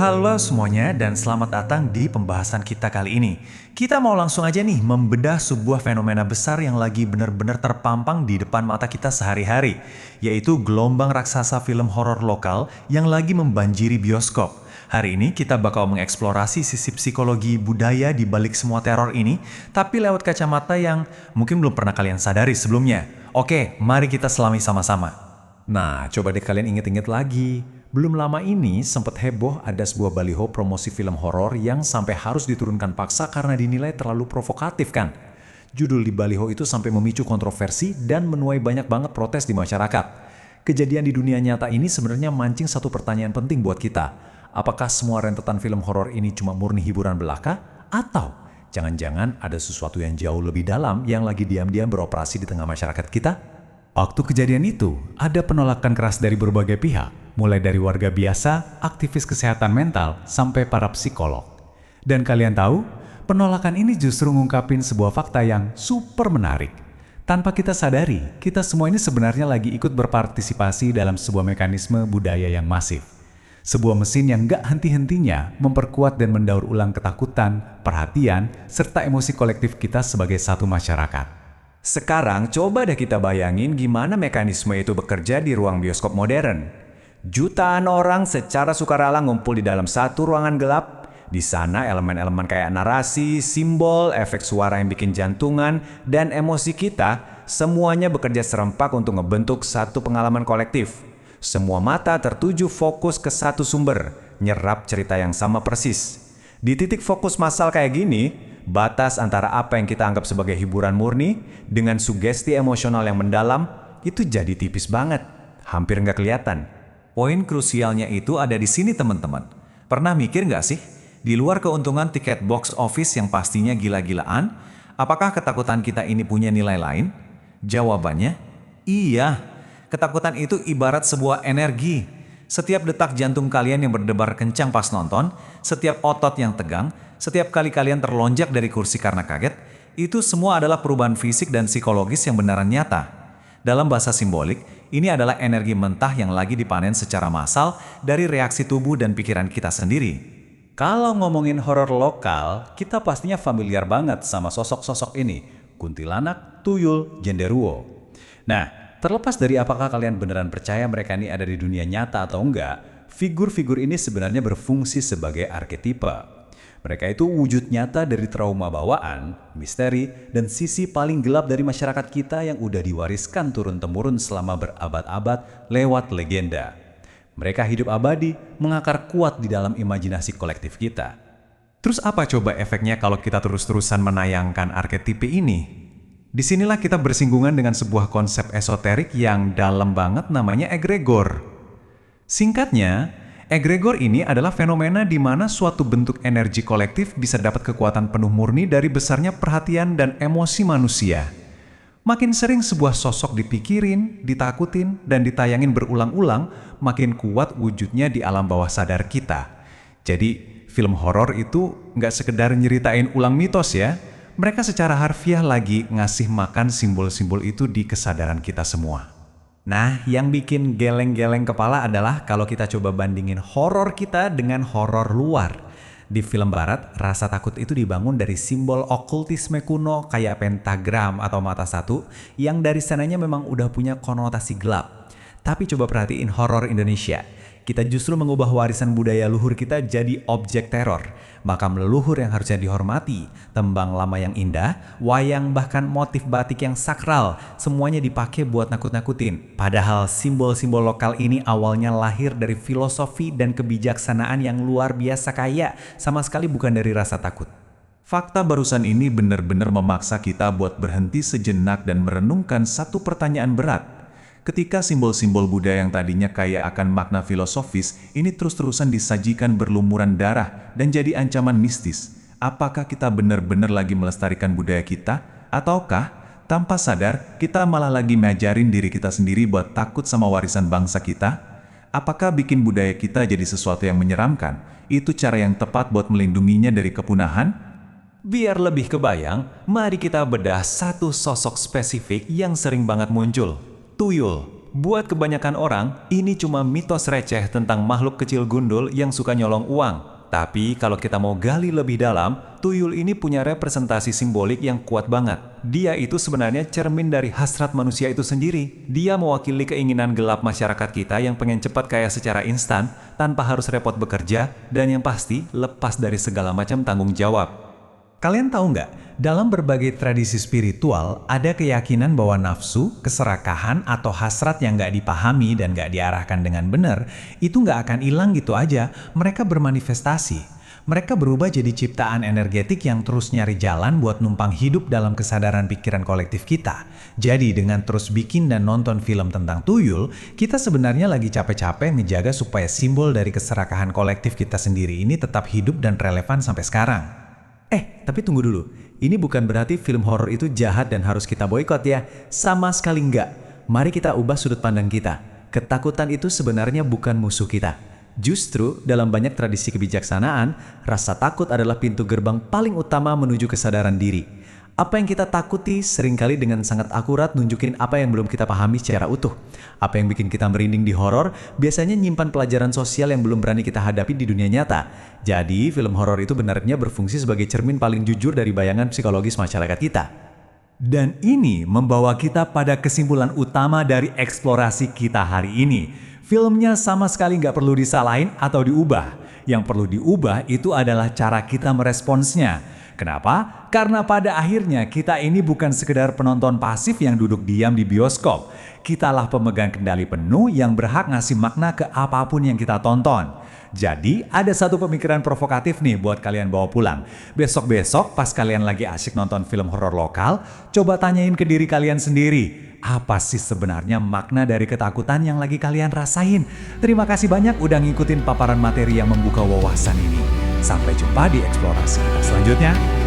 Halo semuanya dan selamat datang di pembahasan kita kali ini. Kita mau langsung aja nih membedah sebuah fenomena besar yang lagi benar-benar terpampang di depan mata kita sehari-hari, yaitu gelombang raksasa film horor lokal yang lagi membanjiri bioskop. Hari ini kita bakal mengeksplorasi sisi psikologi budaya di balik semua teror ini, tapi lewat kacamata yang mungkin belum pernah kalian sadari sebelumnya. Oke, mari kita selami sama-sama. Nah, coba deh kalian inget-inget lagi. Belum lama ini sempat heboh ada sebuah baliho promosi film horor yang sampai harus diturunkan paksa karena dinilai terlalu provokatif kan. Judul di baliho itu sampai memicu kontroversi dan menuai banyak banget protes di masyarakat. Kejadian di dunia nyata ini sebenarnya mancing satu pertanyaan penting buat kita. Apakah semua rentetan film horor ini cuma murni hiburan belaka? Atau jangan-jangan ada sesuatu yang jauh lebih dalam yang lagi diam-diam beroperasi di tengah masyarakat kita? Waktu kejadian itu, ada penolakan keras dari berbagai pihak. Mulai dari warga biasa, aktivis kesehatan mental, sampai para psikolog. Dan kalian tahu, penolakan ini justru ngungkapin sebuah fakta yang super menarik. Tanpa kita sadari, kita semua ini sebenarnya lagi ikut berpartisipasi dalam sebuah mekanisme budaya yang masif. Sebuah mesin yang gak henti-hentinya memperkuat dan mendaur ulang ketakutan, perhatian, serta emosi kolektif kita sebagai satu masyarakat. Sekarang coba deh kita bayangin gimana mekanisme itu bekerja di ruang bioskop modern. Jutaan orang secara sukarela ngumpul di dalam satu ruangan gelap. Di sana elemen-elemen kayak narasi, simbol, efek suara yang bikin jantungan, dan emosi kita semuanya bekerja serempak untuk ngebentuk satu pengalaman kolektif. Semua mata tertuju fokus ke satu sumber, nyerap cerita yang sama persis. Di titik fokus massal kayak gini, batas antara apa yang kita anggap sebagai hiburan murni dengan sugesti emosional yang mendalam itu jadi tipis banget, hampir nggak kelihatan. Poin krusialnya itu ada di sini teman-teman. Pernah mikir nggak sih, di luar keuntungan tiket box office yang pastinya gila-gilaan, apakah ketakutan kita ini punya nilai lain? Jawabannya, iya. Ketakutan itu ibarat sebuah energi. Setiap detak jantung kalian yang berdebar kencang pas nonton, setiap otot yang tegang, setiap kali kalian terlonjak dari kursi karena kaget, itu semua adalah perubahan fisik dan psikologis yang beneran nyata. Dalam bahasa simbolik, ini adalah energi mentah yang lagi dipanen secara massal dari reaksi tubuh dan pikiran kita sendiri. Kalau ngomongin horor lokal, kita pastinya familiar banget sama sosok-sosok ini. Kuntilanak, tuyul, genderuwo. Nah, terlepas dari apakah kalian beneran percaya mereka ini ada di dunia nyata atau enggak, figur-figur ini sebenarnya berfungsi sebagai arketipe. Mereka itu wujud nyata dari trauma bawaan, misteri, dan sisi paling gelap dari masyarakat kita yang udah diwariskan turun-temurun selama berabad-abad lewat legenda. Mereka hidup abadi, mengakar kuat di dalam imajinasi kolektif kita. Terus apa coba efeknya kalau kita terus-terusan menayangkan arketipe ini? Disinilah kita bersinggungan dengan sebuah konsep esoterik yang dalam banget namanya egregor. Singkatnya, egregor ini adalah fenomena di mana suatu bentuk energi kolektif bisa dapat kekuatan penuh murni dari besarnya perhatian dan emosi manusia. Makin sering sebuah sosok dipikirin, ditakutin, dan ditayangin berulang-ulang, makin kuat wujudnya di alam bawah sadar kita. Jadi, film horor itu nggak sekedar nyeritain ulang mitos ya. Mereka secara harfiah lagi ngasih makan simbol-simbol itu di kesadaran kita semua. Nah, yang bikin geleng-geleng kepala adalah kalau kita coba bandingin horor kita dengan horor luar. Di film barat, rasa takut itu dibangun dari simbol okultisme kuno kayak pentagram atau mata satu yang dari sananya memang udah punya konotasi gelap. Tapi coba perhatiin horor Indonesia. Kita justru mengubah warisan budaya luhur kita jadi objek teror. Makam leluhur yang harusnya dihormati, tembang lama yang indah, wayang bahkan motif batik yang sakral, semuanya dipakai buat nakut-nakutin. Padahal simbol-simbol lokal ini awalnya lahir dari filosofi dan kebijaksanaan yang luar biasa kaya, sama sekali bukan dari rasa takut. Fakta barusan ini benar-benar memaksa kita buat berhenti sejenak dan merenungkan satu pertanyaan berat. Ketika simbol-simbol budaya yang tadinya kaya akan makna filosofis, ini terus-terusan disajikan berlumuran darah dan jadi ancaman mistis. Apakah kita benar-benar lagi melestarikan budaya kita? Ataukah, tanpa sadar, kita malah lagi ngajarin diri kita sendiri buat takut sama warisan bangsa kita? Apakah bikin budaya kita jadi sesuatu yang menyeramkan? Itu cara yang tepat buat melindunginya dari kepunahan? Biar lebih kebayang, mari kita bedah satu sosok spesifik yang sering banget muncul. Tuyul. Buat kebanyakan orang, ini cuma mitos receh tentang makhluk kecil gundul yang suka nyolong uang. Tapi kalau kita mau gali lebih dalam, tuyul ini punya representasi simbolik yang kuat banget. Dia itu sebenarnya cermin dari hasrat manusia itu sendiri. Dia mewakili keinginan gelap masyarakat kita yang pengen cepat kaya secara instan, tanpa harus repot bekerja, dan yang pasti lepas dari segala macam tanggung jawab. Kalian tahu nggak, dalam berbagai tradisi spiritual, ada keyakinan bahwa nafsu, keserakahan, atau hasrat yang nggak dipahami dan nggak diarahkan dengan benar, itu nggak akan hilang gitu aja. Mereka bermanifestasi. Mereka berubah jadi ciptaan energetik yang terus nyari jalan buat numpang hidup dalam kesadaran pikiran kolektif kita. Jadi dengan terus bikin dan nonton film tentang tuyul, kita sebenarnya lagi capek-capek ngejaga supaya simbol dari keserakahan kolektif kita sendiri ini tetap hidup dan relevan sampai sekarang. Tapi tunggu dulu. Ini bukan berarti film horor itu jahat dan harus kita boikot ya. Sama sekali enggak. Mari kita ubah sudut pandang kita. Ketakutan itu sebenarnya bukan musuh kita. Justru, dalam banyak tradisi kebijaksanaan, rasa takut adalah pintu gerbang paling utama menuju kesadaran diri. Apa yang kita takuti seringkali dengan sangat akurat nunjukin apa yang belum kita pahami secara utuh. Apa yang bikin kita merinding di horor biasanya nyimpan pelajaran sosial yang belum berani kita hadapi di dunia nyata. Jadi, film horor itu benarnya berfungsi sebagai cermin paling jujur dari bayangan psikologis masyarakat kita. Dan ini membawa kita pada kesimpulan utama dari eksplorasi kita hari ini. Filmnya sama sekali nggak perlu disalahin atau diubah. Yang perlu diubah itu adalah cara kita meresponsnya. Kenapa? Karena pada akhirnya kita ini bukan sekedar penonton pasif yang duduk diam di bioskop. Kitalah pemegang kendali penuh yang berhak ngasih makna ke apapun yang kita tonton. Jadi ada satu pemikiran provokatif nih buat kalian bawa pulang. Besok-besok pas kalian lagi asyik nonton film horor lokal, coba tanyain ke diri kalian sendiri. Apa sih sebenarnya makna dari ketakutan yang lagi kalian rasain? Terima kasih banyak udah ngikutin paparan materi yang membuka wawasan ini. Sampai jumpa di eksplorasi kita selanjutnya.